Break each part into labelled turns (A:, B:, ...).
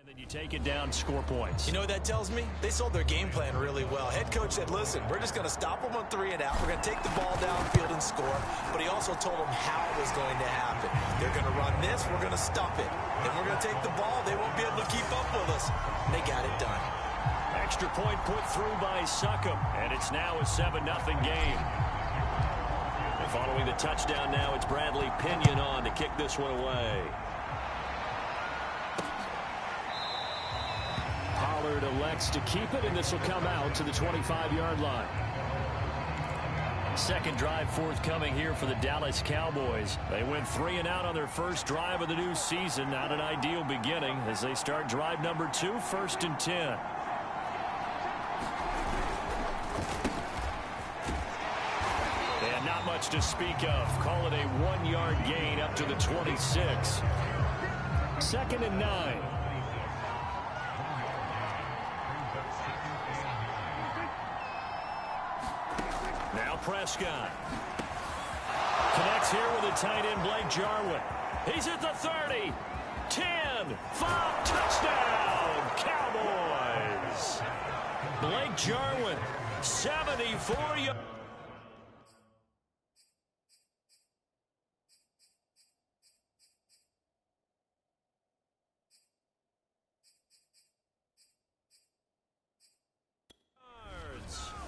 A: Then you take it down, score points.
B: You know what that tells me? They sold their game plan really well. Head coach said, listen, we're just going to stop them on 3 and out. We're going to take the ball downfield and score. But he also told them how it was going to happen. They're going to run this. We're going to stop it. Then we're going to take the ball. They won't be able to keep up with us. They got it done.
A: Extra point put through by Succop, and it's now a 7-0 game. And following the touchdown now, it's Bradley Pinion on to kick this one away. Pollard elects to keep it, and this will come out to the 25-yard line. Second drive forthcoming here for the Dallas Cowboys. They went 3 and out on their first drive of the new season. Not an ideal beginning as they start drive number 2, 1st and 10. And not much to speak of. Call it a 1-yard gain up to the 26. 2nd and 9. Now Prescott. Connects here with a tight end, Blake Jarwin. He's at the 30. 10. 5. Touchdown. Cowboys. Blake Jarwin. 74 yards.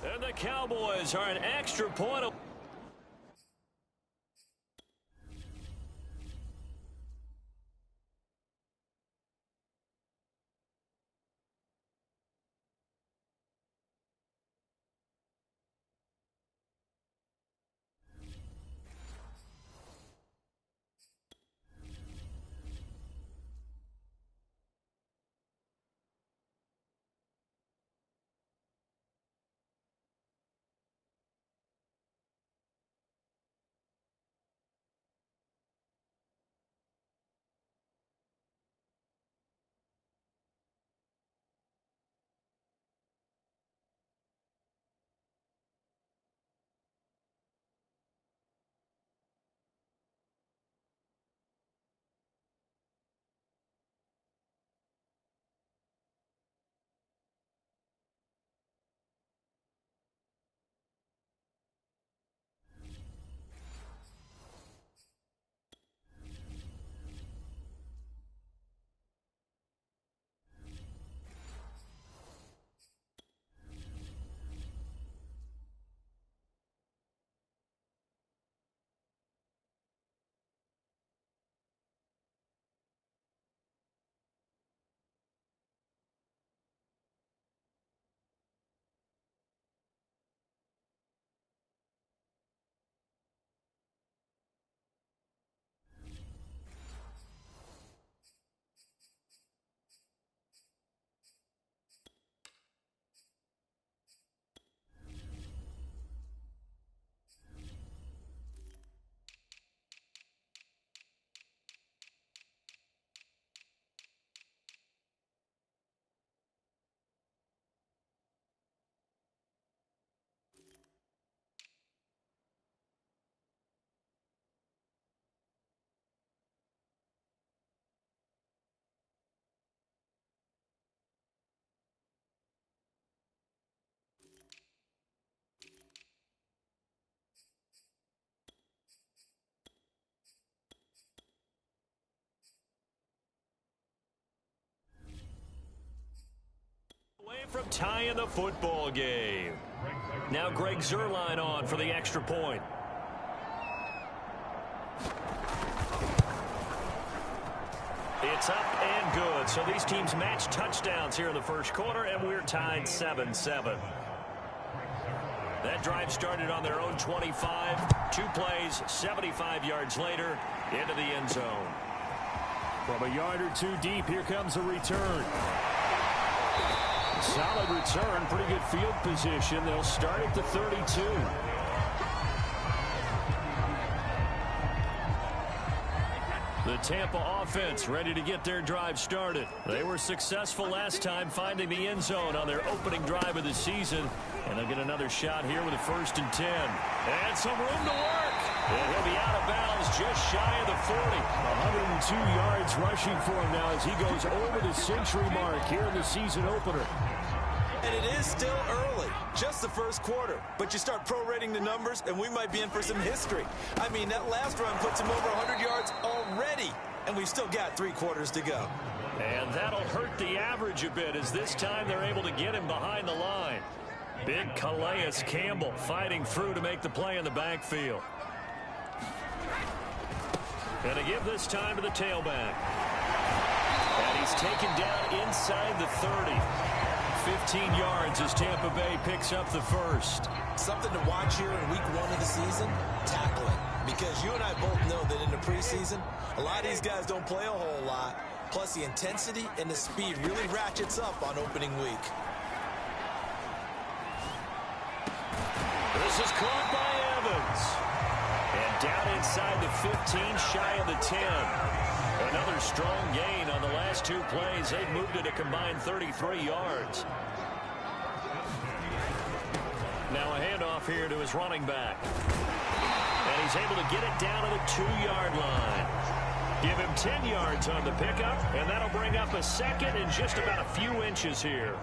A: And the Cowboys are an extra point. From tying the football game. Now Greg Zuerlein on for the extra point. It's up and good. So these teams match touchdowns here in the first quarter, and we're tied 7-7. That drive started on their own 25. 2 plays, 75 yards later, into the end zone. From a yard or 2 deep, here comes a return. Solid return, pretty good field position. They'll start at the 32. The Tampa offense ready to get their drive started. They were successful last time finding the end zone on their opening drive of the season. And they'll get another shot here with a 1st and 10. And some room to work. And he'll be out of bounds just shy of the 40.
C: 102 yards rushing for him now as he goes over the century mark here in the season opener.
B: And it is still early, just the first quarter. But you start prorating the numbers, and we might be in for some history. I mean, that last run puts him over 100 yards already, and we've still got 3 quarters to go.
A: And that'll hurt the average a bit as this time they're able to get him behind the line. Big Calais Campbell fighting through to make the play in the backfield. And to give this time to the tailback. And he's taken down inside the 30. 15 yards as Tampa Bay picks up the first.
B: Something to watch here in week 1 of the season, tackling. Because you and I both know that in the preseason, a lot of these guys don't play a whole lot. Plus the intensity and the speed really ratchets up on opening week.
A: This is caught by Evans. And down inside the 15, shy of the 10. Another strong gain on the last 2 plays. They've moved it a combined 33 yards. Now a handoff here to his running back. And he's able to get it down to the 2-yard line. Give him 10 yards on the pickup, and that'll bring up a second in just about a few inches here.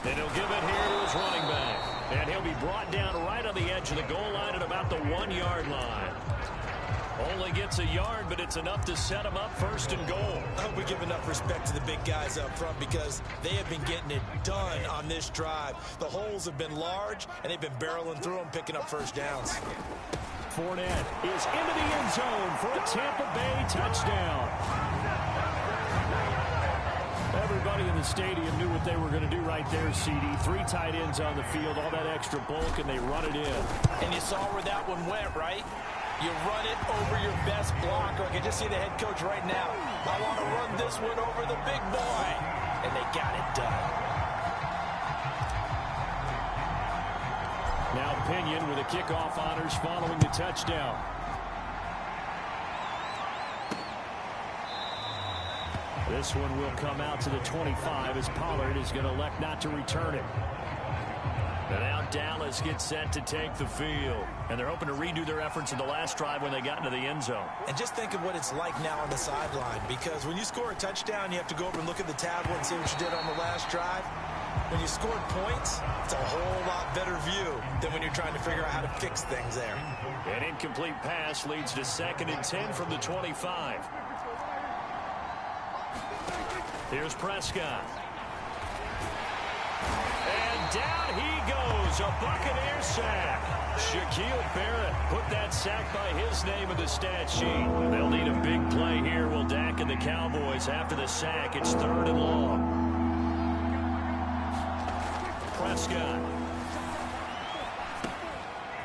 A: And he'll give it here to his running back. And he'll be brought down right on the edge of the goal line at about the 1-yard line. Only gets a yard, but it's enough to set him up first and goal.
B: I hope we give enough respect to the big guys up front because they have been getting it done on this drive. The holes have been large, and they've been barreling through them, picking up first downs.
C: Fournette is into the end zone for a Tampa Bay touchdown. Everybody in the stadium knew what they were going to do right there, CD. 3 tight ends on the field, all that extra bulk, and they run it in.
B: And you saw where that one went, right? You run it over your best blocker. I can just see the head coach right now. I want to run this one over the big boy. And they got it done.
C: Now Pinion with the kickoff honors following the touchdown. This one will come out to the 25 as Pollard is going to elect not to return it. And now Dallas gets set to take the field. And they're hoping to redo their efforts in the last drive when they got into the end zone.
B: And just think of what it's like now on the sideline. Because when you score a touchdown, you have to go over and look at the tablet and see what you did on the last drive. When you scored points, it's a whole lot better view than when you're trying to figure out how to fix things there.
A: An incomplete pass leads to 2nd and 10 from the 25. Here's Prescott. And down he goes. A Buccaneer sack. Shaquille Barrett put that sack by his name in the stat sheet. They'll need a big play here. Will Dak and the Cowboys after the sack. It's 3rd and long. Prescott.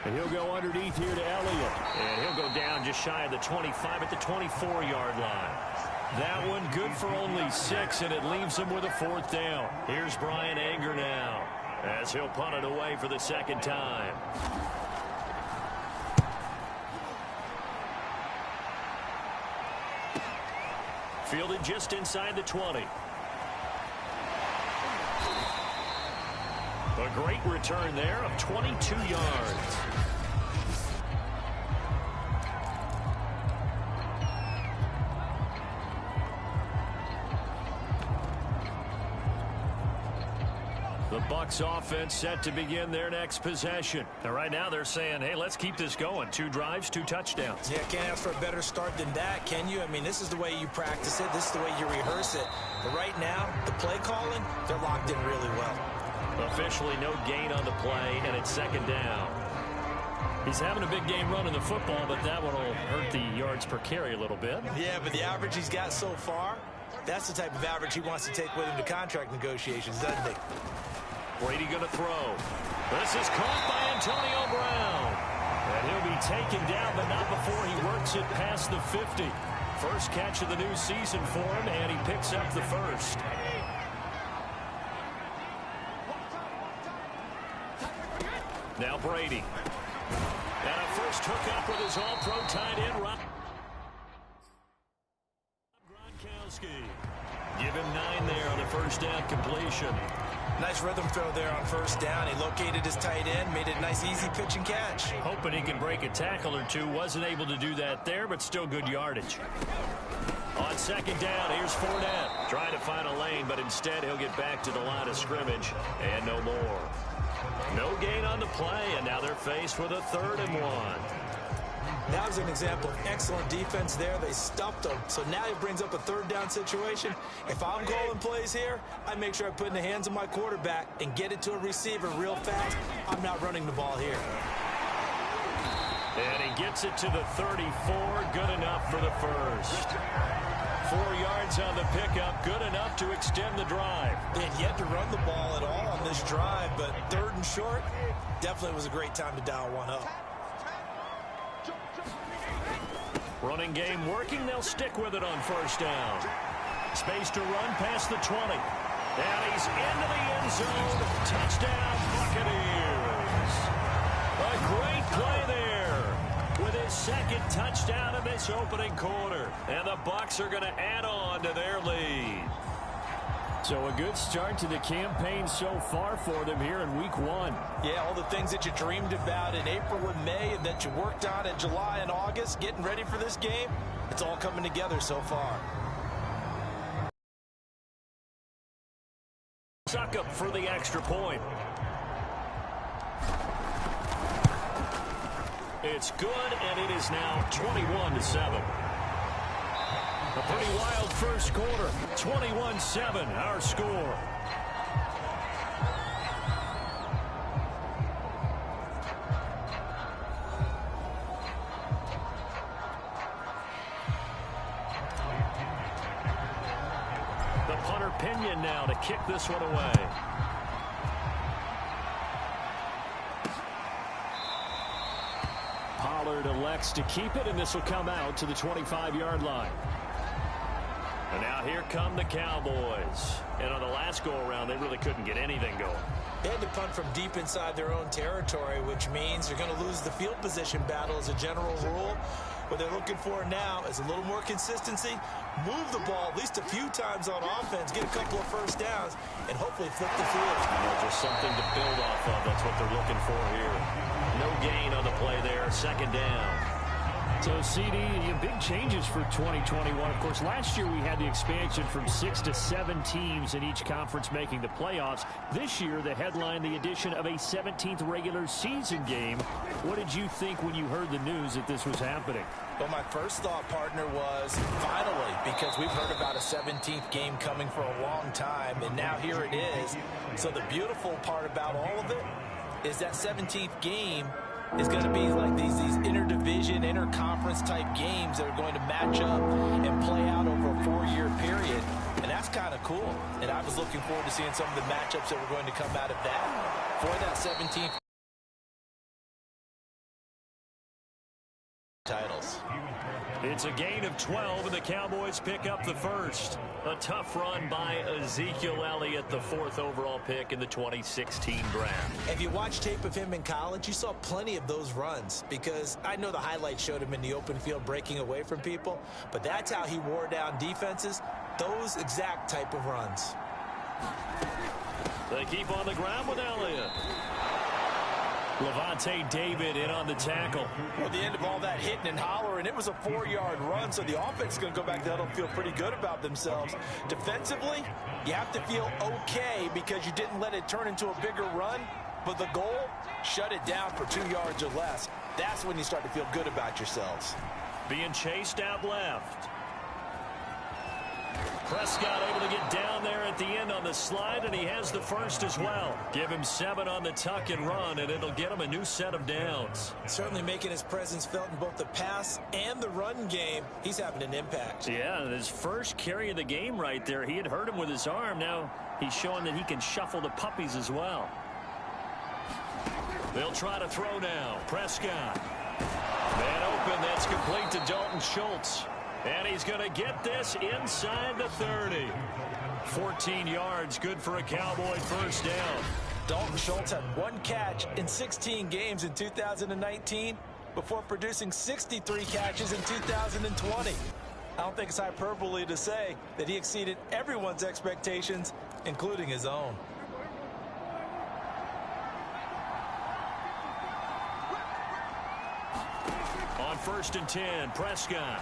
C: And he'll go underneath here to Elliott.
A: And he'll go down just shy of the 25 at the 24-yard line. That one good for only 6, and it leaves him with a 4th down. Here's Brian Anger now as he'll punt it away for the 2nd time. Fielded just inside the 20. A great return there of 22 yards. The Bucs offense set to begin their next possession. And right now they're saying, hey, let's keep this going. 2 drives, 2 touchdowns.
B: Yeah, can't ask for a better start than that, can you? I mean, this is the way you practice it. This is the way you rehearse it. But right now, the play calling, they're locked in really well.
A: Officially no gain on the play, and it's 2nd down. He's having a big game running the football, but that one will hurt the yards per carry a little bit.
B: Yeah, but the average he's got so far, that's the type of average he wants to take with him to contract negotiations, doesn't he?
A: Brady going to throw. This is caught by Antonio Brown. And he'll be taken down, but not before he works it past the 50. First catch of the new season for him, and he picks up the first. Now Brady. And a first hookup with his all-pro tight end, Rob Gronkowski. Give him 9 there on the first down completion.
B: Nice rhythm throw there on first down. He located his tight end, made it a nice easy pitch and catch.
C: Hoping he can break a tackle or two. Wasn't able to do that there, but still good yardage. On second down, here's Fournette. Trying to find a lane, but instead he'll get back to the line of scrimmage. And no more. No gain on the play, and now they're faced with a 3rd and 1.
B: That was an example of excellent defense there. They stuffed him. So now he brings up a 3rd down situation. If I'm calling plays here, I make sure I put it in the hands of my quarterback and get it to a receiver real fast. I'm not running the ball here.
C: And he gets it to the 34. Good enough for the first. 4 yards on the pickup. Good enough to extend the drive.
B: They had yet to run the ball at all on this drive, but 3rd and short definitely was a great time to dial one up.
C: Running game working. They'll stick with it on first down. Space to run past the 20. And he's into the end zone. Touchdown, Buccaneers. A great play there with his 2nd touchdown of this opening quarter. And the Bucs are going to add on to their lead. So a good start to the campaign so far for them here in week 1.
B: Yeah, all the things that you dreamed about in April and May and that you worked on in July and August, getting ready for this game, it's all coming together so far.
C: Suck up for the extra point. It's good, and it is now 21-7. A pretty wild first quarter. 21-7, our score. The punter Pinion now to kick this one away. Pollard elects to keep it, and this will come out to the 25-yard line. And now here come the Cowboys. And on the last go-around, they really couldn't get anything going.
B: They had to punt from deep inside their own territory, which means they're going to lose the field position battle as a general rule. What they're looking for now is a little more consistency, move the ball at least a few times on offense, get a couple of first downs, and hopefully flip the field.
C: Just something to build off of. That's what they're looking for here. No gain on the play there. 2nd down. So, CD, big changes for 2021. Of course, last year we had the expansion from 6 to 7 teams in each conference making the playoffs. This year, the headline, the addition of a 17th regular season game. What did you think when you heard the news that this was happening?
B: Well, my first thought, partner, was finally, because we've heard about a 17th game coming for a long time, and now here it is. So the beautiful part about all of it is that 17th game is going to be like these interdivision, interconference type games that are going to match up and play out over a 4-year period. And that's kind of cool. And I was looking forward to seeing some of the matchups that were going to come out of that for that 17th titles.
C: It's a gain of 12, and the Cowboys pick up the first. A tough run by Ezekiel Elliott, the 4th overall pick in the 2016 draft.
B: If you watch tape of him in college, you saw plenty of those runs, because I know the highlights showed him in the open field breaking away from people, but that's how he wore down defenses, those exact type of runs.
C: They keep on the ground with Elliott. Levante David in on the tackle.
B: Well, at the end of all that hitting and hollering, it was a 4-yard run, so the offense is going to go back down and feel pretty good about themselves. Defensively, you have to feel okay because you didn't let it turn into a bigger run, but the goal, shut it down for 2 yards or less. That's when you start to feel good about yourselves.
C: Being chased out left. Prescott able to get down there at the end on the slide, and he has the first as well. Give him 7 on the tuck and run, and it'll get him a new set of downs.
B: Certainly making his presence felt in both the pass and the run game. He's having an impact.
C: Yeah, his first carry of the game right there. He had hurt him with his arm. Now he's showing that he can shuffle the puppies as well. They'll try to throw now. Prescott. Man open. That's complete to Dalton Schultz. And he's going to get this inside the 30. 14 yards, good for a Cowboy first down.
B: Dalton Schultz had 1 catch in 16 games in 2019 before producing 63 catches in 2020. I don't think it's hyperbole to say that he exceeded everyone's expectations, including his own.
A: On 1st and 10, Prescott.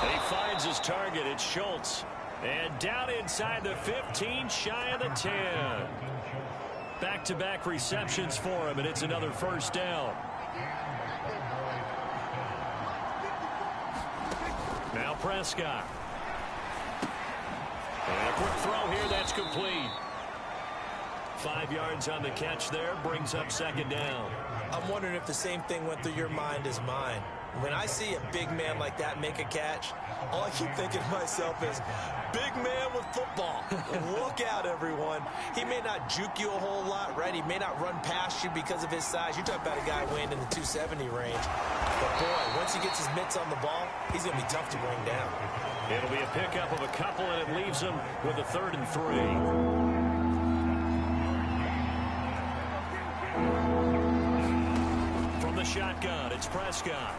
A: And he finds his target. It's Schultz. And down inside the 15, shy of the 10. Back-to-back receptions for him, and it's another first down. Now Prescott. And a quick throw here, that's complete. 5 yards on the catch there, brings up 2nd down.
B: I'm wondering if the same thing went through your mind as mine. When I see a big man like that make a catch, all I keep thinking to myself is, big man with football. Look out, everyone. He may not juke you a whole lot, right? He may not run past you because of his size. You're talking about a guy weighing in the 270 range. But, boy, once he gets his mitts on the ball, he's going to be tough to bring down.
A: It'll be a pickup of a couple, and it leaves him with a 3rd and 3. From the shotgun, it's Prescott.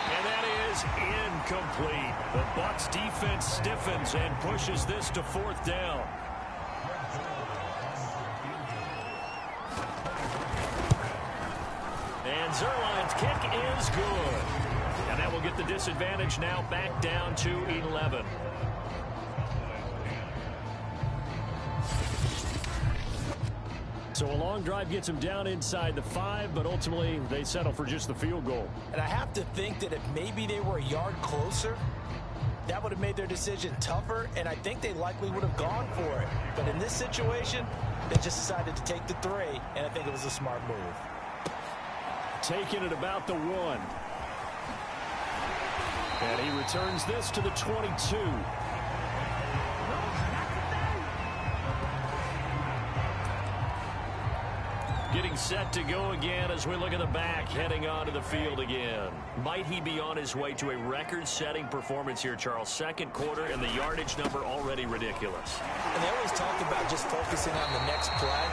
A: And that is incomplete. The Bucs defense stiffens and pushes this to 4th down. And Zerline's kick is good. And that will get the disadvantage now back down to 11. So a long drive gets them down inside the 5, but ultimately they settle for just the field goal.
B: And I have to think that if maybe they were a yard closer, that would have made their decision tougher, and I think they likely would have gone for it. But in this situation, they just decided to take the 3, and I think it was a smart move.
A: Taking it about the 1. And he returns this to the 22. Getting set to go again as we look at the back, heading onto the field again. Might he be on his way to a record-setting performance here, Charles? 2nd quarter, and the yardage number already ridiculous.
B: And they always talk about just focusing on the next play,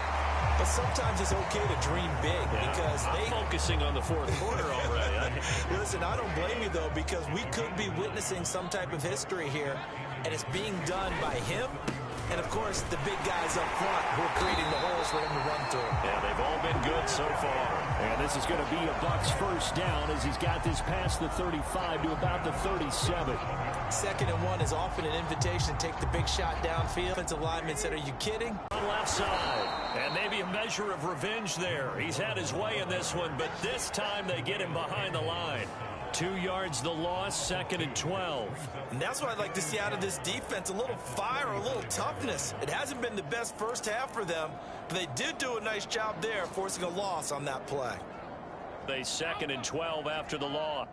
B: but sometimes it's okay to dream big because
A: I'm focusing on the 4th quarter already.
B: Listen, I don't blame you, though, because we could be witnessing some type of history here, and it's being done by him and, of course, the big guys up front who are creating the holes for him to run through.
A: Yeah, they've all been good so far. And this is going to be a Bucs 1st down as he's got this past the 35 to about the 37.
B: 2nd and 1 is often an invitation to take the big shot downfield. Offensive lineman said, are you kidding?
A: On left side. And maybe a measure of revenge there. He's had his way in this one, but this time they get him behind the line. 2 yards the loss, 2nd and 12.
B: And that's what I'd like to see out of this defense, a little fire, a little toughness. It hasn't been the best first half for them, but they did do a nice job there forcing a loss on that play.
A: They 2nd and 12 after the loss.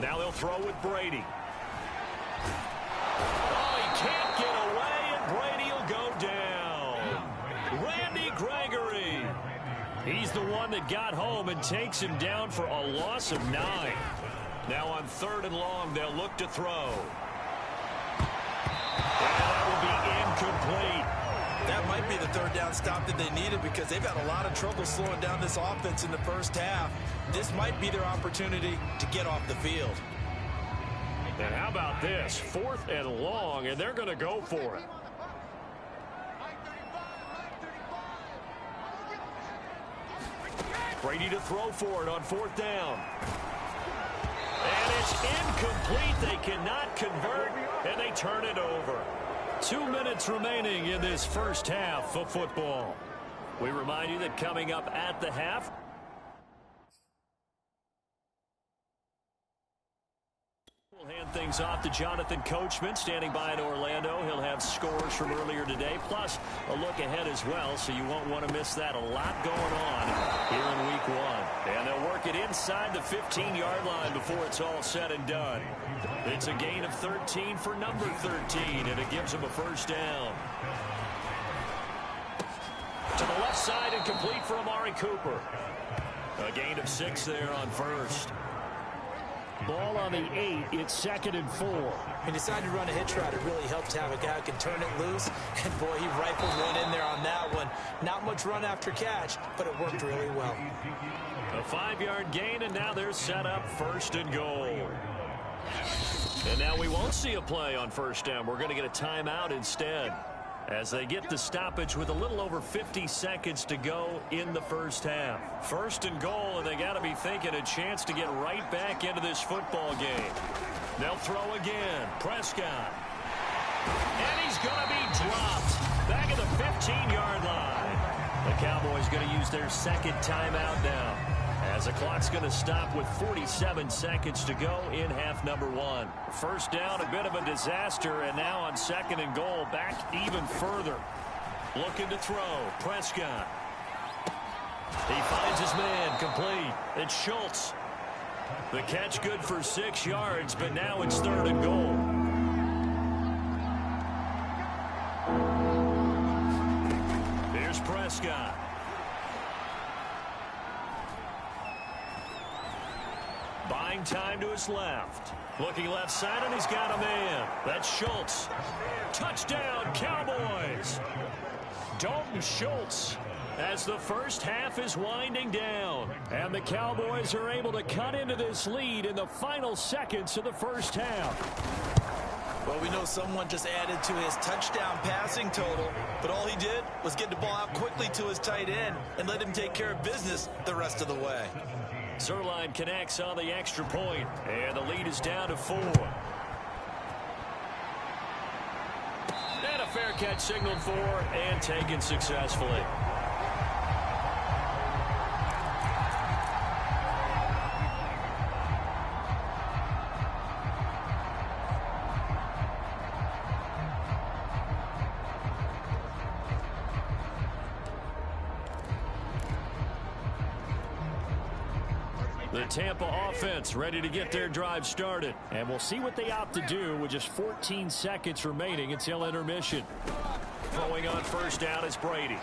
A: Now they'll throw with Brady. Oh, he can't get away, and Brady will go down. Randy Gregory. He's the one that got home and takes him down for a loss of 9. Now on 3rd and long, they'll look to throw. And that will be incomplete.
B: That might be the 3rd down stop that they needed because they've had a lot of trouble slowing down this offense in the first half. This might be their opportunity to get off the field.
A: And how about this? 4th and long, and they're going to go for it. Brady to throw for it on 4th down. And it's incomplete. They cannot convert, and they turn it over. 2 minutes remaining in this first half of football. We remind you that coming up at the half, we'll hand things off to Jonathan Coachman standing by in Orlando. He'll have scores from earlier today, plus a look ahead as well, so you won't want to miss that. A lot going on here in week 1. And they'll work it inside the 15-yard line before it's all said and done. It's a gain of 13 for number 13, and it gives them a first down. To the left side and complete for Amari Cooper. A gain of 6 there on 1st.
C: Ball on the 8. It's 2nd and 4.
B: He decided to run a hitch route. It really helps to have a guy who can turn it loose. And, boy, he rifled one in there on that one. Not much run after catch, but it worked really well.
A: A 5-yard gain, and now they're set up 1st and goal. And now we won't see a play on 1st down. We're going to get a timeout instead, as they get the stoppage with a little over 50 seconds to go in the 1st half. 1st and goal, and they got to be thinking a chance to get right back into this football game. They'll throw again. Prescott. And he's going to be dropped back at the 15-yard line. The Cowboys going to use their 2nd timeout now, as the clock's going to stop with 47 seconds to go in half number 1. 1st down, a bit of a disaster, and now on 2nd and goal, back even further. Looking to throw. Prescott. He finds his man, complete. It's Schultz. The catch good for 6 yards, but now it's 3rd and goal. Here's Prescott. Buying time to his left. Looking left side, and he's got a man. That's Schultz. Touchdown, Cowboys. Dalton Schultz, as the 1st half is winding down. And the Cowboys are able to cut into this lead in the final seconds of the 1st half.
B: Well, we know someone just added to his touchdown passing total, but all he did was get the ball out quickly to his tight end and let him take care of business the rest of the way.
A: Zerline connects on the extra point, and the lead is down to 4. And a fair catch signaled for and taken successfully. The Tampa offense ready to get their drive started. And we'll see what they opt to do with just 14 seconds remaining until intermission. Throwing on 1st down is Brady.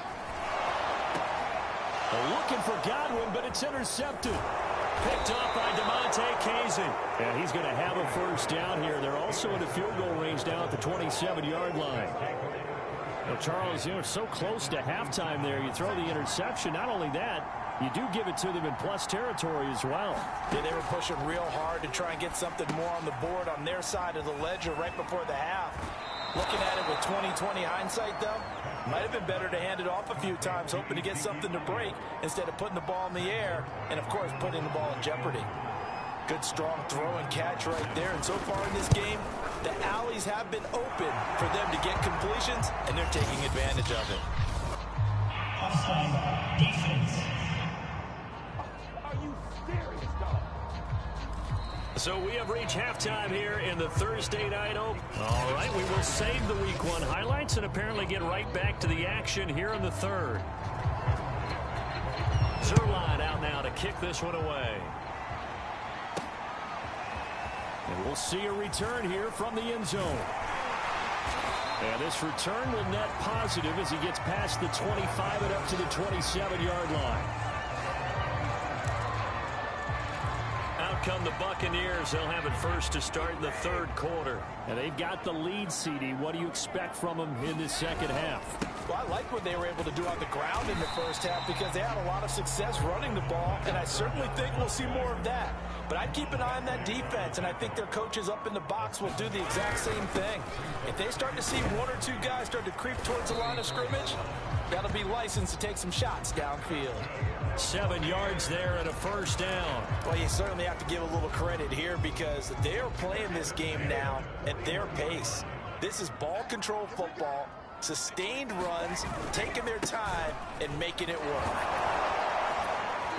A: Looking for Godwin, but it's intercepted. Picked off by DeMonte Casey. And he's going to have a 1st down here. They're also in the field goal range now at the 27-yard line. Well, Charles, so close to halftime there. You throw the interception. Not only that, you do give it to them in plus territory as well.
B: Yeah, they were pushing real hard to try and get something more on the board on their side of the ledger right before the half. Looking at it with 20/20 hindsight, though, might have been better to hand it off a few times, hoping to get something to break instead of putting the ball in the air and, of course, putting the ball in jeopardy. Good, strong throw and catch right there. And so far in this game, the alleys have been open for them to get completions, and they're taking advantage of it.
D: Offside defense.
A: So we have reached halftime here in the Thursday night open. All right, we will save the Week 1 highlights and apparently get right back to the action here in the 3rd. Zerline out now to kick this one away. And we'll see a return here from the end zone. And this return will net positive as he gets past the 25 and up to the 27-yard line. Come the Buccaneers. They'll have it 1st to start in the 3rd quarter. And they've got the lead, CD. What do you expect from them in this 2nd half?
B: Well, I like what they were able to do on the ground in the 1st half because they had a lot of success running the ball, and I certainly think we'll see more of that. But I'd keep an eye on that defense, and I think their coaches up in the box will do the exact same thing. If they start to see 1 or 2 guys start to creep towards the line of scrimmage, that'll be licensed to take some shots downfield.
A: 7 yards there and a 1st down.
B: Well, you certainly have to give a little credit here because they're playing this game now at their pace. This is ball control football, sustained runs, taking their time, and making it work.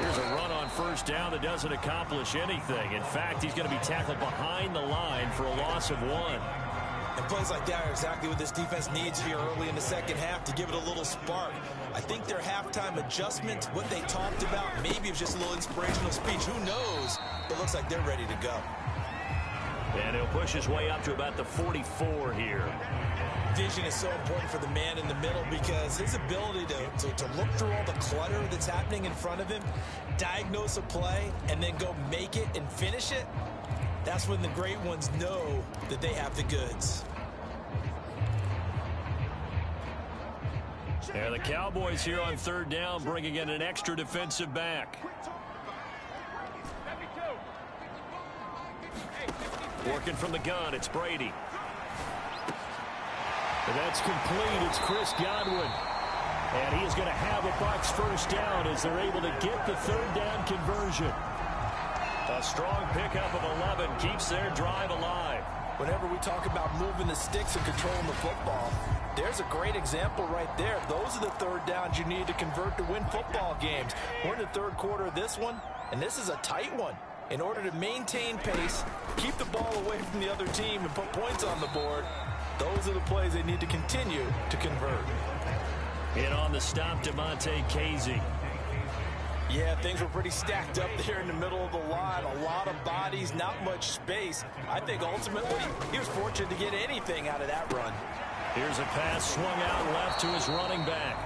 A: Here's a run on 1st down that doesn't accomplish anything. In fact, he's going to be tackled behind the line for a loss of 1.
B: And plays like that are exactly what this defense needs here early in the 2nd half to give it a little spark. I think their halftime adjustment, what they talked about, maybe it was just a little inspirational speech. Who knows? But looks like they're ready to go.
A: And he'll push his way up to about the 44 here.
B: Vision is so important for the man in the middle because his ability to look through all the clutter that's happening in front of him, diagnose a play, and then go make it and finish it, That's when the great ones know that they have the goods.
A: And the Cowboys here on third down, bringing in an extra defensive back. Working from the gun, it's Brady. And that's complete. It's Chris Godwin. And he is going to have a Bucs first down as they're able to get the third down conversion. A strong pickup of 11 keeps their drive alive.
B: Whenever we talk about moving the sticks and controlling the football, there's a great example right there. Those are the third downs you need to convert to win football games. We're in the third quarter of this one, and this is a tight one. In order to maintain pace, keep the ball away from the other team, and put points on the board, those are the plays they need to continue to convert.
A: In on the stop, Demonte Casey.
B: Yeah, things were pretty stacked up there in the middle of the line. A lot of bodies, not much space. I think ultimately he was fortunate to get anything out of that run.
A: Here's a pass swung out left to his running back.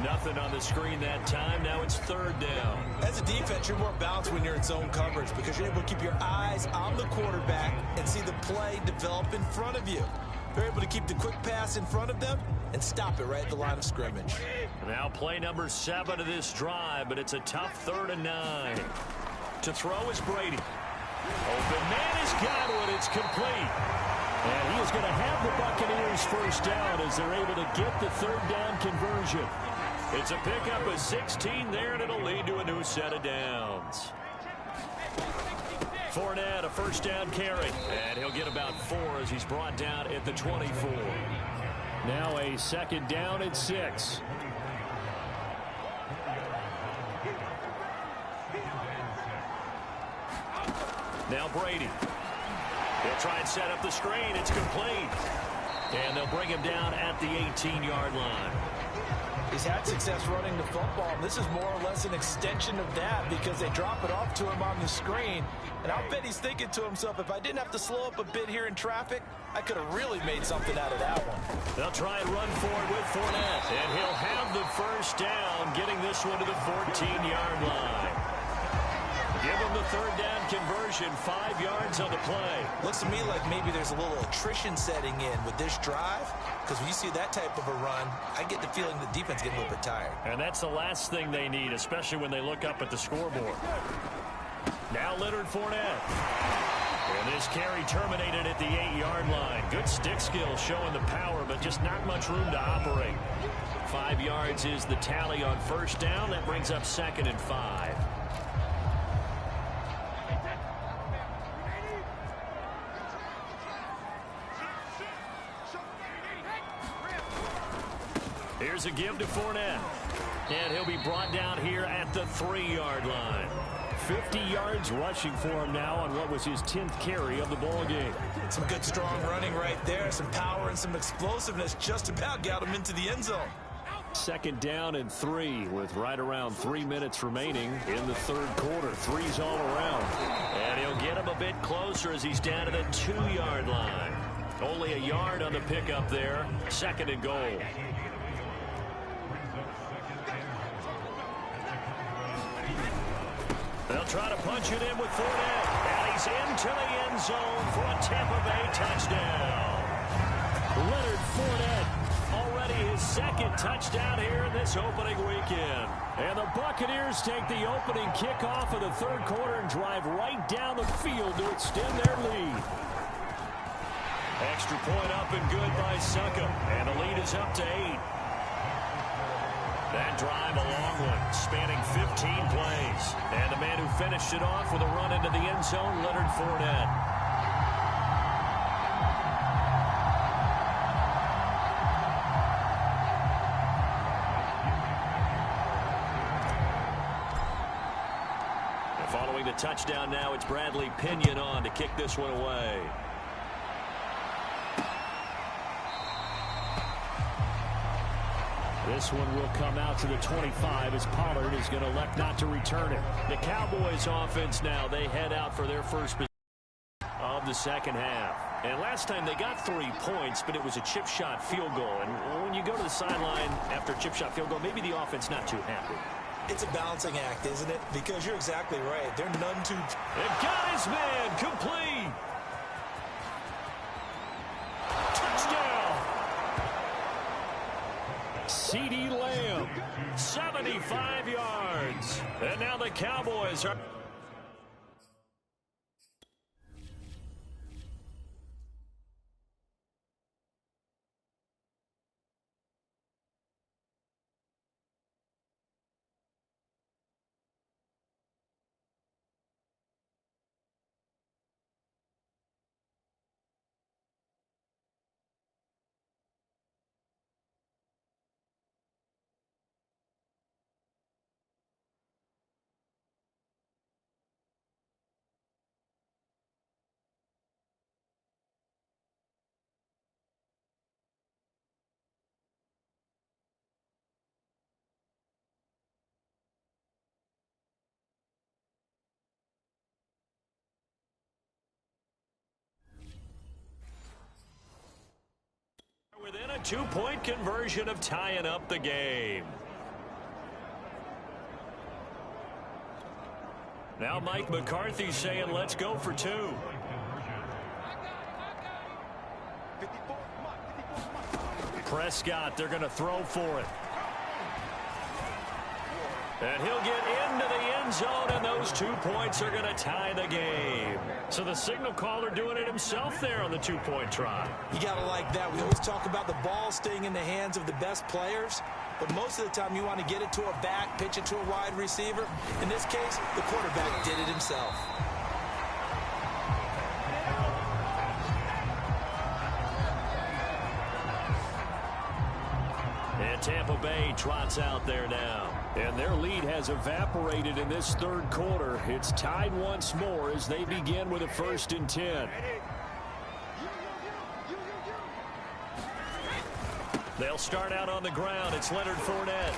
A: Nothing on the screen that time. Now it's third down.
B: As a defense, you're more balanced when you're in zone coverage because you're able to keep your eyes on the quarterback and see the play develop in front of you. They're able to keep the quick pass in front of them and stop it right at the line of scrimmage.
A: Now play number 7 of this drive, but it's a tough 3rd and 9. To throw is Brady. Open man is Godwin. It's complete. And he is going to have the Buccaneers first down as they're able to get the third down conversion. It's a pickup of 16 there, and it'll lead to a new set of downs. Fournette, a first down carry. And he'll get about 4 as he's brought down at the 24. Now a second down at 6. Now Brady. He'll try and set up the screen. It's complete. And they'll bring him down at the 18-yard line.
B: He's had success running the football. This is more or less an extension of that because they drop it off to him on the screen. And I'll bet he's thinking to himself, if I didn't have to slow up a bit here in traffic, I could have really made something out of that one.
A: They'll try and run for it with Fournette. And he'll have the first down, getting this one to the 14-yard line. Give him the third down conversion, 5 yards on the play.
B: Looks to me like maybe there's a little attrition setting in with this drive, because when you see that type of a run, I get the feeling the defense getting a little bit tired.
A: And that's the last thing they need, especially when they look up at the scoreboard. Now Leonard Fournette. And this carry terminated at the 8-yard line. Good stick skill showing the power, but just not much room to operate. 5 yards is the tally on first down. That brings up 2nd and 5. Here's a give to Fournette. And he'll be brought down here at the 3-yard line. 50 yards rushing for him now on what was his 10th carry of the ball game.
B: Some good strong running right there. Some power and some explosiveness just about got him into the end zone.
A: 2nd down and 3 with right around 3 minutes remaining in the third quarter. 3's all around. And he'll get him a bit closer as he's down to the 2-yard line. Only a yard on the pickup there. 2nd and goal. They'll try to punch it in with Fournette. And he's into the end zone for a Tampa Bay touchdown. Leonard Fournette, already his 2nd touchdown here in this opening weekend. And the Buccaneers take the opening kickoff of the third quarter and drive right down the field to extend their lead. Extra point up and good by Succa. And the lead is up to 8. That drive a long one, spanning 15 plays. And the man who finished it off with a run into the end zone, Leonard Fournette. And following the touchdown now, it's Bradley Pinion on to kick this one away. This one will come out to the 25 as Pollard is going to elect not to return it. The Cowboys offense now, they head out for their first of the second half. And last time they got 3 points, but it was a chip shot field goal. And when you go to the sideline after a chip shot field goal, maybe the offense not too happy.
B: It's a balancing act, isn't it? Because you're exactly right. They're none too...
A: They've got his man complete. 75 yards. And now the Cowboys are... within a two-point conversion of tying up the game. Now Mike McCarthy saying, let's go for two. Prescott, they're going to throw for it. And he'll get into the end zone, and those 2 points are going to tie the game. So the signal caller doing it himself there on the two-point try.
B: You got to like that. We always talk about the ball staying in the hands of the best players, but most of the time you want to get it to a back, pitch it to a wide receiver. In this case, the quarterback did it himself.
A: And Tampa Bay trots out there now. And their lead has evaporated in this third quarter. It's tied once more as they begin with a 1st and 10. They'll start out on the ground. It's Leonard Fournette.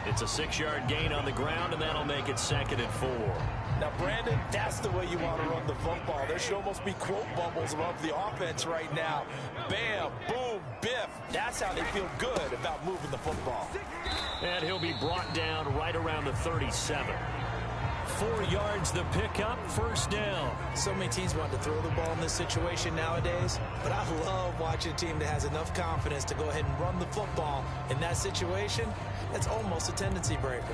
A: It's a 6-yard gain on the ground, and that'll make it 2nd and 4.
B: Now, Brandon, that's the way you want to run the football. There should almost be quote bubbles above the offense right now. Bam, boom, biff. That's how they feel good about moving the football.
A: And he'll be brought down right around the 37. 4 yards the pickup, 1st down.
B: So many teams want to throw the ball in this situation nowadays, but I love watching a team that has enough confidence to go ahead and run the football. In that situation, that's almost a tendency breaker.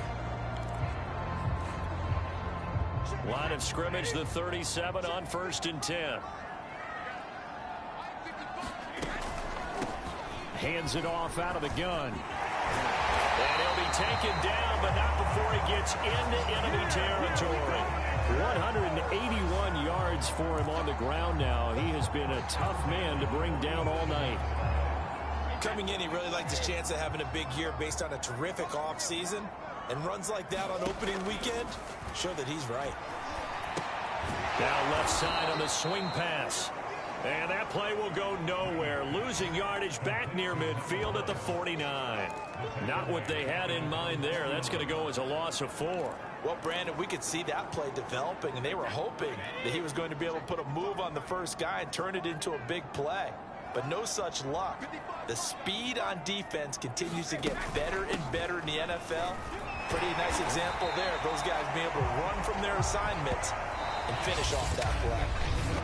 A: Line of scrimmage, the 37 on 1st and 10. Hands it off out of the gun. And he'll be taken down, but not before he gets into enemy territory. 181 yards for him on the ground now. He has been a tough man to bring down all night.
B: Coming in, he really liked his chance of having a big year based on a terrific offseason. And runs like that on opening weekend show that he's right.
A: Down left side on the swing pass. And that play will go nowhere. Losing yardage back near midfield at the 49. Not what they had in mind there. That's going to go as a loss of 4.
B: Well, Brandon, we could see that play developing, and they were hoping that he was going to be able to put a move on the first guy and turn it into a big play. But no such luck. The speed on defense continues to get better and better in the NFL. Pretty nice example there. Those guys being able to run from their assignments and finish off that play.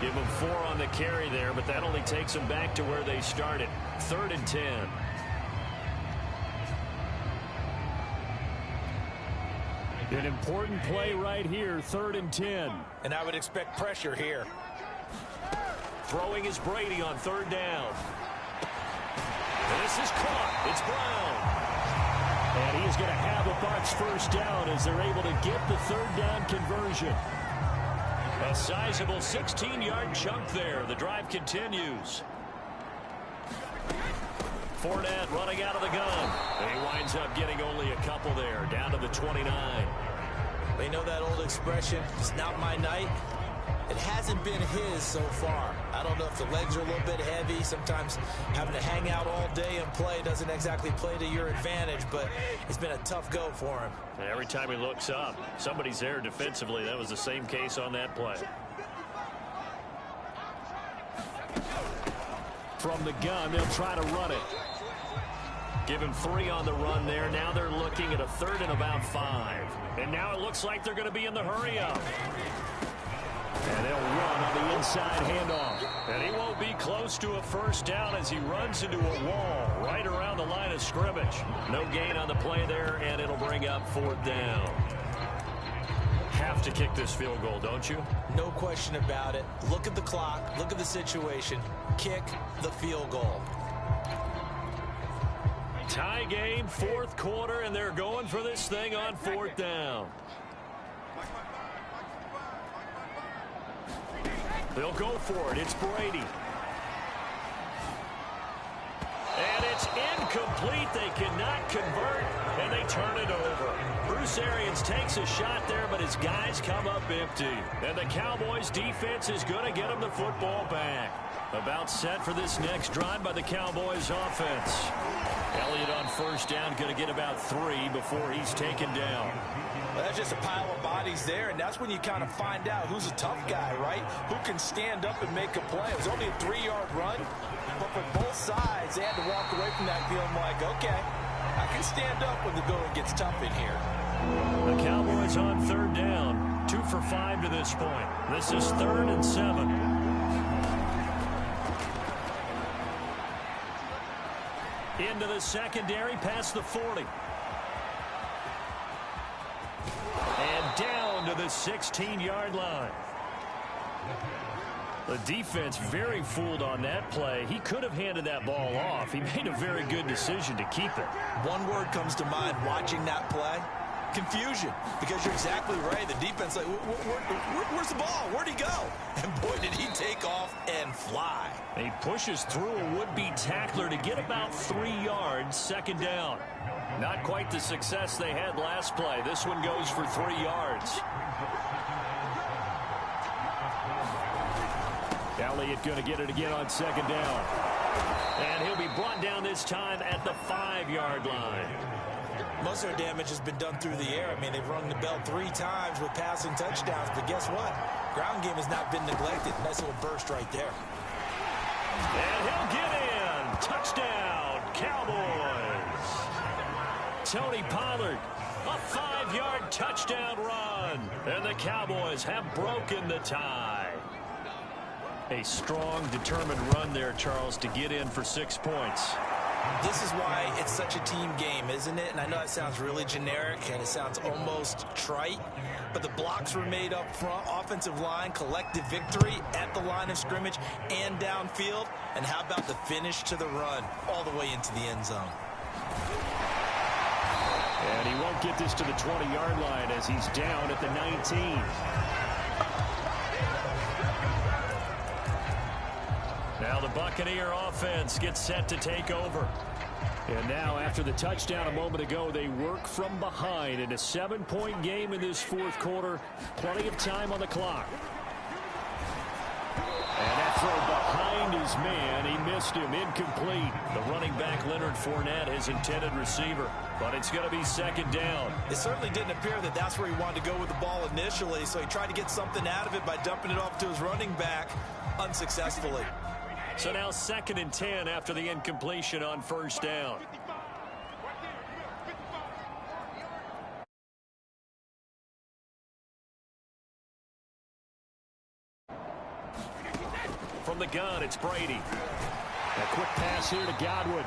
A: Give them 4 on the carry there, but that only takes them back to where they started. 3rd and 10. An important play right here, 3rd and 10.
B: And I would expect pressure here.
A: Throwing is Brady on 3rd down. And this is caught. It's Brown. And he's going to have the Bucs 1st down as they're able to get the 3rd down conversion. A sizable 16-yard chunk there. The drive continues. Fournette running out of the gun. And he winds up getting only a couple there, down to the 29.
B: They know that old expression, it's not my night. It hasn't been his so far. I don't know if the legs are a little bit heavy. Sometimes having to hang out all day and play doesn't exactly play to your advantage, but it's been a tough go for him.
A: And every time he looks up, somebody's there defensively. That was the same case on that play. From the gun, they'll try to run it. Give him 3 on the run there. Now they're looking at a 3rd and about 5. And now it looks like they're going to be in the hurry-up.
C: And they'll run on the inside handoff.
A: And he won't be close to a first down as he runs into a wall right around the line of scrimmage. No gain on the play there, and it'll bring up 4th down. Have to kick this field goal, don't you?
B: No question about it. Look at the clock. Look at the situation. Kick the field goal.
A: Tie game, 4th quarter, and they're going for this thing on 4th down. They'll go for it. It's Brady. And it's incomplete. They cannot convert, and they turn it over. Bruce Arians takes a shot there, but his guys come up empty. And the Cowboys' defense is going to get them the football back. About set for this next drive by the Cowboys' offense. Elliott on first down, going to get about 3 before he's taken down.
B: Well, that's just a pile of bodies there, and that's when you kind of find out who's a tough guy, right? Who can stand up and make a play. It was only a 3-yard run, but for both sides, they had to walk away from that feeling like, okay, I can stand up when the going gets tough in here.
A: The Cowboys on 3rd down, 2 for 5 to this point. This is 3rd and 7. Into the secondary, past the 40. And down to the 16-yard line. The defense very fooled on that play. He could have handed that ball off. He made a very good decision to keep it.
B: One word comes to mind watching that play. Confusion, because you're exactly right. The defense, like, where's the ball? Where'd he go? And boy, did he take off and fly.
A: He pushes through a would-be tackler to get about 3 yards, 2nd down. Not quite the success they had last play. This one goes for 3 yards. Elliott going to get it again on 2nd down. And he'll be brought down this time at the 5-yard line.
B: Most of their damage has been done through the air. I mean, they've rung the bell 3 times with passing touchdowns, but guess what? Ground game has not been neglected. Nice little burst right there.
A: And he'll get in. Touchdown, Cowboys. Tony Pollard, a 5-yard touchdown run. And the Cowboys have broken the tie. A strong, determined run there, Charles, to get in for 6 points.
B: This is why it's such a team game, isn't it? And I know it sounds really generic and it sounds almost trite, but the blocks were made up front, offensive line, collective victory at the line of scrimmage and downfield. And how about the finish to the run all the way into the end zone?
C: And he won't get this to the 20-yard line as he's down at the 19.
A: Now the Buccaneer offense gets set to take over.
C: And now after the touchdown a moment ago, they work from behind in a 7-point game in this 4th quarter. Plenty of time on the clock. And that throw behind his man. He missed him. Incomplete.
A: The running back, Leonard Fournette, his intended receiver. But it's going to be 2nd down.
B: It certainly didn't appear that that's where he wanted to go with the ball initially, so he tried to get something out of it by dumping it off to his running back unsuccessfully.
A: So now 2nd and 10 after the incompletion on 1st down. From the gun, it's Brady.
C: A quick pass here to Godwin.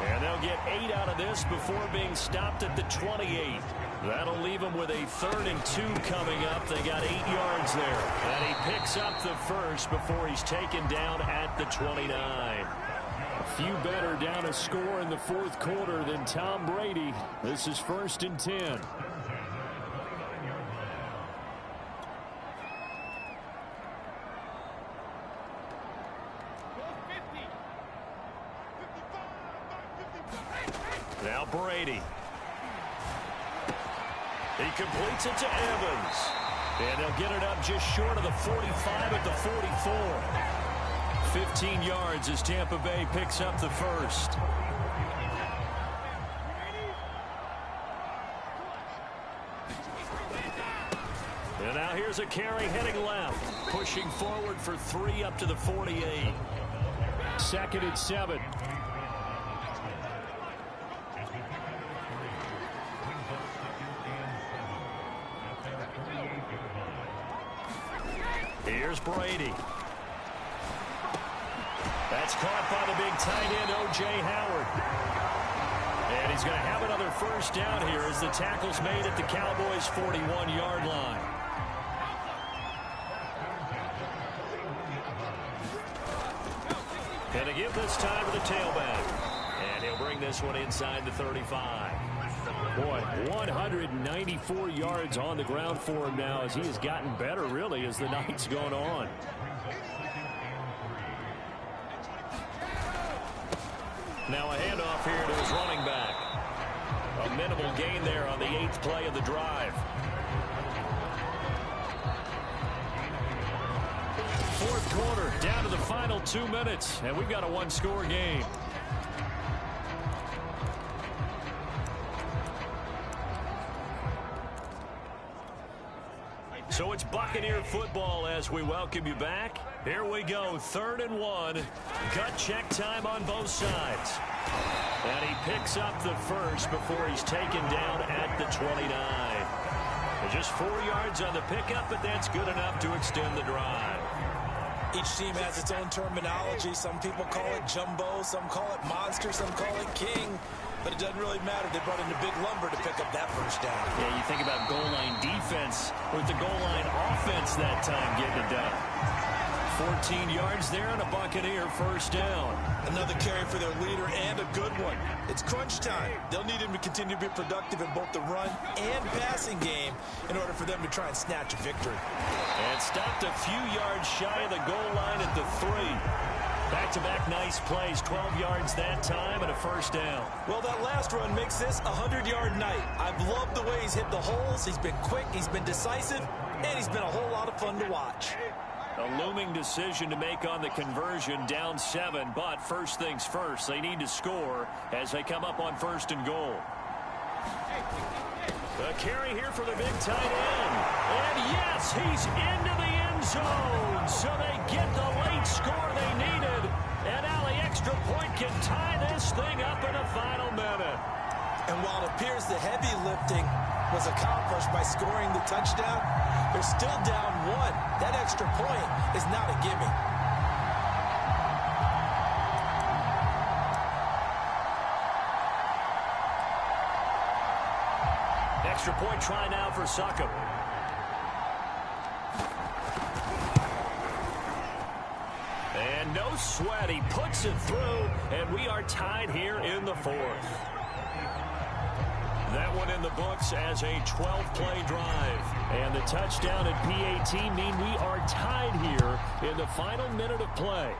A: And they'll get 8 out of this before being stopped at the 28. That'll leave them with a 3rd and 2 coming up. They got 8 yards there. And he picks up the first before he's taken down at the 29.
C: A few better down a score in the 4th quarter than Tom Brady. This is 1st and 10.
A: Now Brady. He completes it to Evans. And they'll get it up just short of the 45 at the 44. 15 yards as Tampa Bay picks up the first. And now here's a carry heading left. Pushing forward for 3 up to the 48.
C: 2nd and 7.
A: Here's Brady. That's caught by the big tight end, O.J. Howard. And he's going to have another first down here as the tackle's made at the Cowboys' 41-yard line. And to give this time to the tailback. And he'll bring this one inside the 35. Boy, 194 yards on the ground for him now as he has gotten better, really, as the night's gone on. Now a handoff here to his running back. A minimal gain there on the 8th play of the drive. Fourth quarter, down to the final 2 minutes, and we've got a one-score game. So it's Buccaneer football as we welcome you back. Here we go, 3rd and 1. Gut check time on both sides. And he picks up the first before he's taken down at the 29. Just 4 yards on the pickup, but that's good enough to extend the drive.
B: Each team has its own terminology. Some people call it jumbo, some call it monster, some call it king. But it doesn't really matter. They brought in a big lumber to pick up that first down.
A: Yeah, you think about goal line defense with the goal line offense that time getting it done. 14 yards there and a Buccaneer first down.
B: Another carry for their leader and a good one. It's crunch time. They'll need him to continue to be productive in both the run and passing game in order for them to try and snatch a victory.
A: And stopped a few yards shy of the goal line at the 3. Back-to-back nice plays, 12 yards that time and a first down.
B: Well, that last run makes this a 100-yard night. I've loved the way he's hit the holes. He's been quick, he's been decisive, and he's been a whole lot of fun to watch.
A: A looming decision to make on the conversion, down 7, but first things first, they need to score as they come up on 1st and goal. A carry here for the big tight end. And yes, he's into the end zone. So they get the late score they needed. And now the extra point can tie this thing up in the final minute.
B: And while it appears the heavy lifting was accomplished by scoring the touchdown, they're still down 1. That extra point is not a gimme.
A: Extra point try now for Succop. And no sweat. He puts it through, and we are tied here in the 4th. That one in the books as a 12-play drive. And the touchdown and PAT mean we are tied here in the final minute of play.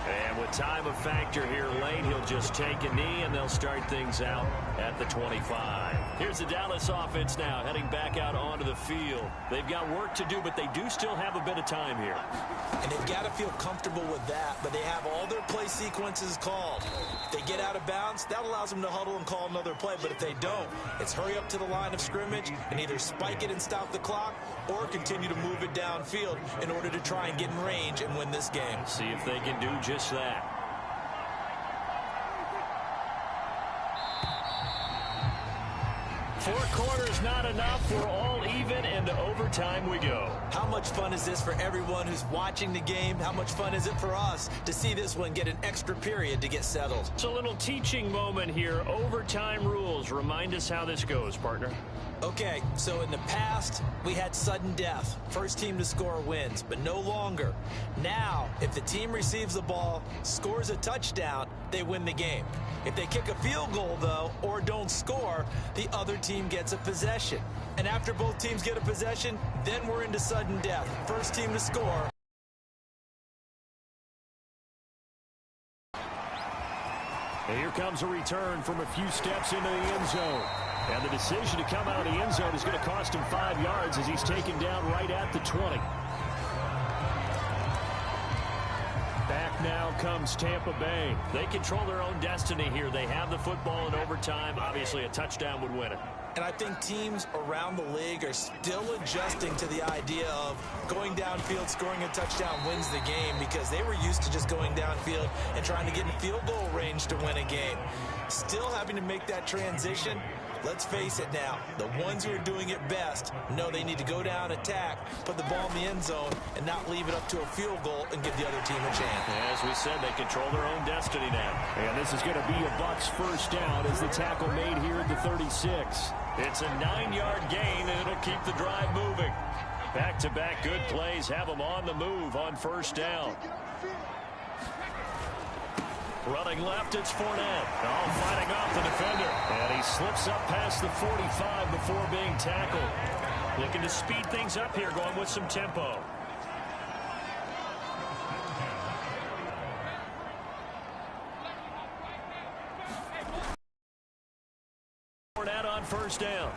A: And with time a factor here late, he'll just take a knee, and they'll start things out at the 25. Here's the Dallas offense now, heading back out onto the field. They've got work to do, but they do still have a bit of time here.
B: And they've got to feel comfortable with that, but they have all their play sequences called. If they get out of bounds, that allows them to huddle and call another play, but if they don't, it's hurry up to the line of scrimmage and either spike it and stop the clock or continue to move it downfield in order to try and get in range and win this game.
A: See if they can do just that. Four quarters not enough. We're all even, and to overtime we go.
B: How much fun is this for everyone who's watching the game? How much fun is it for us to see this one get an extra period to get settled?
A: It's a little teaching moment here. Overtime rules. Remind us how this goes, partner.
B: Okay, so in the past, we had sudden death. First team to score wins, but no longer. Now, if the team receives the ball, scores a touchdown, they win the game. If they kick a field goal, though, or don't score, the other team gets a possession. And after both teams get a possession, then we're into sudden death. First team to score.
A: And here comes a return from a few steps into the end zone. And the decision to come out of the end zone is going to cost him 5 yards as he's taken down right at the 20. Back now comes Tampa Bay. They control their own destiny here. They have the football in overtime. Obviously, a touchdown would win it.
B: And I think teams around the league are still adjusting to the idea of going downfield, scoring a touchdown wins the game, because they were used to just going downfield and trying to get in field goal range to win a game. Still having to make that transition. Let's face it now, the ones who are doing it best know they need to go down, attack, put the ball in the end zone, and not leave it up to a field goal and give the other team a chance.
C: As we said, they control their own destiny now. And this is going to be a Bucs first down as the tackle made here at the 36. It's a 9-yard gain, and it'll keep the drive moving. Back-to-back good plays have them on the move on first down. Running left, it's Fournette. Oh, fighting off the defender. And he slips up past the 45 before being tackled. Looking to speed things up here, going with some tempo. Fournette on first down.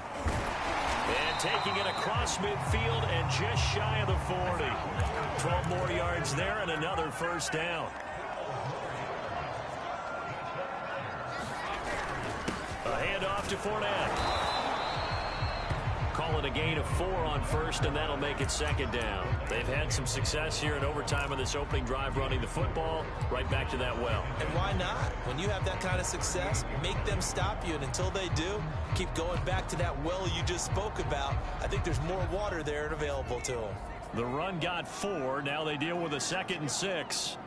C: And taking it across midfield and just shy of the 40. 12 more yards there and another first down. A handoff to Fournette. Call it a gain of 4 on first, and that'll make it second down. They've had some success here in overtime on this opening drive running the football. Right back to that well.
B: And why not? When you have that kind of success, make them stop you, and until they do, keep going back to that well you just spoke about. I think there's more water there and available to them.
C: The run got 4. Now they deal with a 2nd and 6.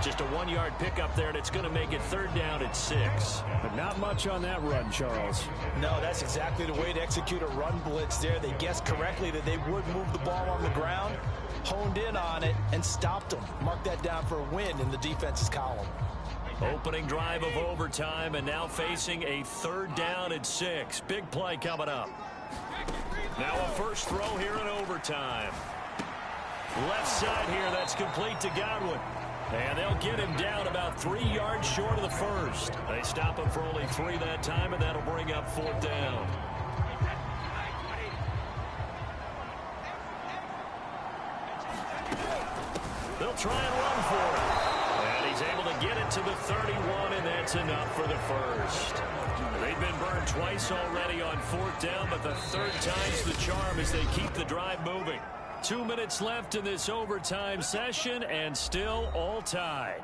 C: Just a 1-yard pickup there, and it's going to make it third down at 6. But not much on that run, Charles.
B: No, that's exactly the way to execute a run blitz there. They guessed correctly that they would move the ball on the ground, honed in on it, and stopped them. Mark that down for a win in the defense's column.
C: Opening drive of overtime, and now facing a third down at 6. Big play coming up. Now a first throw here in overtime. Left side here, that's complete to Godwin. And they'll get him down about 3 yards short of the first. They stop him for only 3 that time, and that'll bring up 4th down. They'll try and run for it. And he's able to get it to the 31, and that's enough for the first. They've been burned twice already on 4th down, but the third time's the charm as they keep the drive moving. 2 minutes left in this overtime session, and still all tied.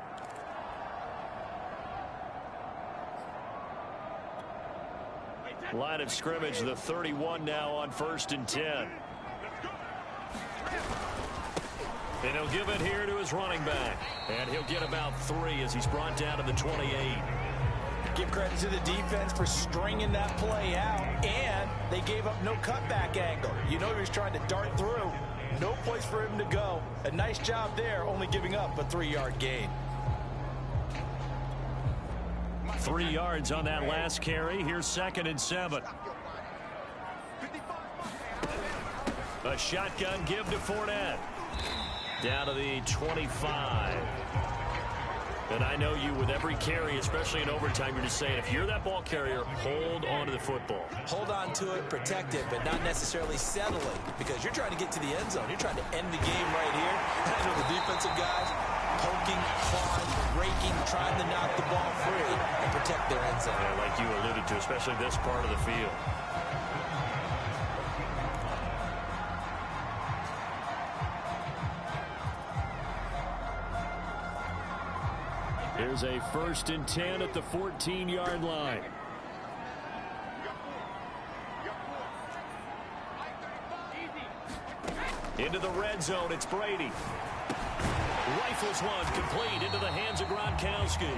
C: Line of scrimmage, the 31 now on 1st and 10. And he'll give it here to his running back. And he'll get about 3 as he's brought down to the 28.
B: Give credit to the defense for stringing that play out, and they gave up no cutback angle. You know he was trying to dart through. No place for him to go. A nice job there, only giving up a 3-yard gain.
C: 3 yards on that last carry. Here's 2nd and 7. A shotgun give to Fournette. Down to the 25. And I know you, with every carry, especially in overtime, you're just saying, if you're that ball carrier, hold on to the football.
B: Hold on to it, protect it, but not necessarily settle it, because you're trying to get to the end zone. You're trying to end the game right here. I know the defensive guys poking, clawing, raking, trying to knock the ball free and protect their end zone.
C: Yeah, like you alluded to, especially this part of the field. Here's a 1st and 10 at the 14-yard line. Into the red zone, it's Brady. Rifles one, complete into the hands of Gronkowski.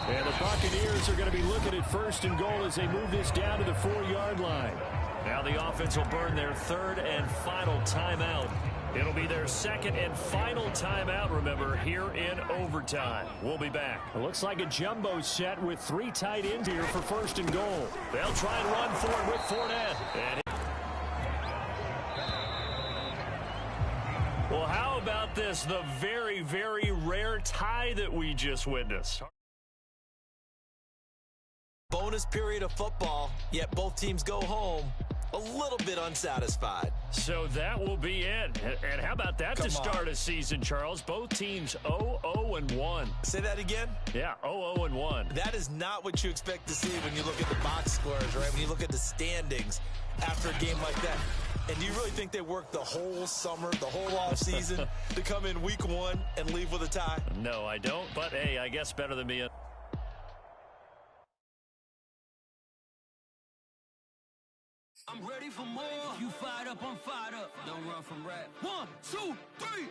C: And the Buccaneers are going to be looking at 1st and goal as they move this down to the 4-yard line. Now the offense will burn their 3rd and final timeout. It'll be their 2nd and final timeout, remember, here in overtime. We'll be back. It looks like a jumbo set with 3 tight ends here for 1st and goal. They'll try and run for it with Fournette. Well, how about this? The very, very rare tie that we just witnessed.
B: Bonus period of football, yet both teams go home a little bit unsatisfied.
C: So that will be it. And how about that to start a season, Charles? Both teams 0-0-1.
B: Say that again?
C: Yeah, 0-0-1.
B: That is not what you expect to see when you look at the box scores, right? When you look at the standings. after a game like that. And do you really think they worked the whole summer, the whole offseason to come in week 1 and leave with a tie?
C: No, I don't. But, hey, I guess better than me.
D: I'm ready for more. You fired up, I'm fired up. Don't run from rap. 1, 2, 3.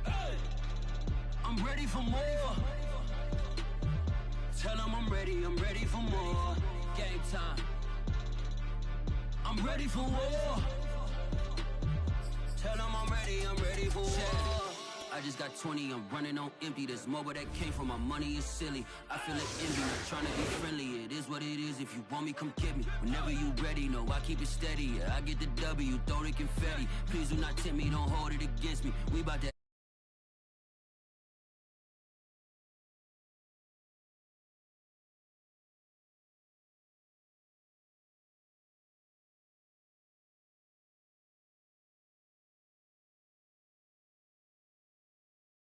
D: Hey. I'm ready for more. Tell them I'm ready for more. Game time. I'm ready for war. Tell them I'm ready for war. I just got 20, I'm running on empty. This mobile that came from my money is silly. I feel like envy, not trying to be friendly. It is what it is, if you want me, come get me. Whenever you ready, no, I keep it steady. Yeah, I get the W, throw the confetti. Please do not tempt me, don't hold it against me. We bout to